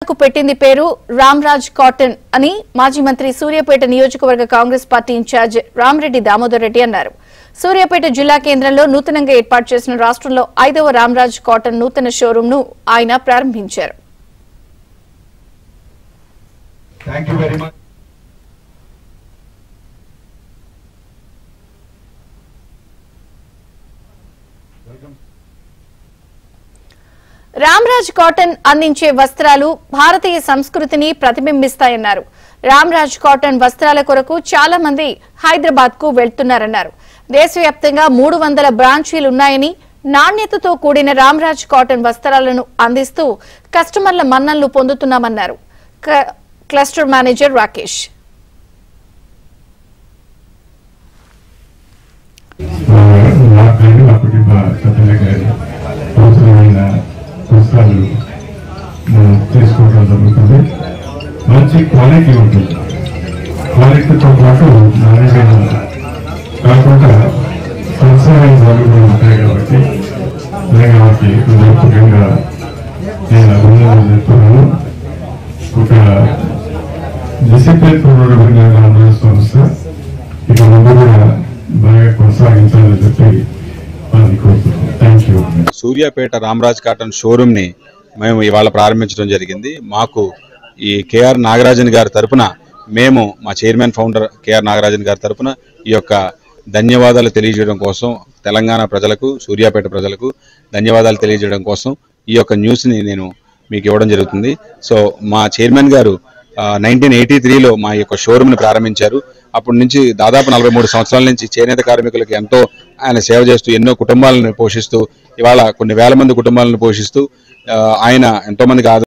వస్త్రాలకు పెట్టింది పేరు రామ్రాజ్ కాటన్ అని మాజీ మంత్రి సూర్యాపేట నియోజకవర్గ కాంగ్రెస్ పార్టీ ఇన్ఛార్జ్ రామిరెడ్డి దామోదర్ రెడ్డి అన్నారు. సూర్యాపేట జిల్లా కేంద్రంలో నూతనంగా ఏర్పాటు చేసిన రాష్ట్రంలో 5వ రామ్రాజ్ కాటన్ నూతన షోరూమ్ ను ఆయన ప్రారంభించారు. రామ్రాజ్ కాటన్ అందించే వస్త్రాలు భారతీయ సంస్కృతిని ప్రతిబింబిస్తాయన్నారు. రామ్రాజ్ కాటన్ వస్త్రాల కొరకు చాలా మంది హైదరాబాద్ కు వెళ్తున్నారన్నారు. దేశవ్యాప్తంగా 300 బ్రాంచీలున్నాయని నాణ్యతతో కూడిన రామ్రాజ్ కాటన్ వస్త్రాలను అందిస్తూ కస్టమర్ల మన్ననలు పొందుతున్నామన్నారు. క్లస్టర్ మేనేజర్ రాకేష్ తీసుకోవడం జరుగుతుంది. మంచి క్వాలిటీ ఉంటుంది. క్వాలిటీతో పాటు నాణ్యమైన కాకుండా సంవత్సరాలు ఉంటాయి కాబట్టి నేను వాటికి హృదయపూర్వకంగా నేను అభినందనలు చెప్తున్నాను. ఒక డిసిప్లిన్ పూర్వకంగా సంస్థ ఇక ముందు కూడా బాగా కొనసాగించాలని చెప్పి మనకి కోరుతున్నాను. Thank you. Suryapet Ramraj cotton showroom ని మేము ఇవాళ ప్రారంభించడం జరిగింది. మాకు ఈ కేఆర్ నాగరాజన్ గారి తరపున మేము మా చైర్మన్ ఫౌండర్ కేఆర్ నాగరాజన్ గారి తరపున ఈ యొక్క ధన్యవాదాలు తెలియజేయడం కోసం తెలంగాణ ప్రజలకు సూర్యాపేట ప్రజలకు ధన్యవాదాలు తెలియజేయడం కోసం ఈ యొక్క న్యూస్ని నేను మీకు ఇవ్వడం జరుగుతుంది. సో మా చైర్మన్ గారు 1983లో మా యొక్క షోరూమ్ని ప్రారంభించారు. అప్పటి నుంచి దాదాపు 43 సంవత్సరాల నుంచి చేనేత కార్మికులకు ఎంతో ఆయన సేవ చేస్తూ ఎన్నో కుటుంబాలను పోషిస్తూ ఇవాళ కొన్ని వేల మంది కుటుంబాలను పోషిస్తూ ఆయన ఎంతో మందికి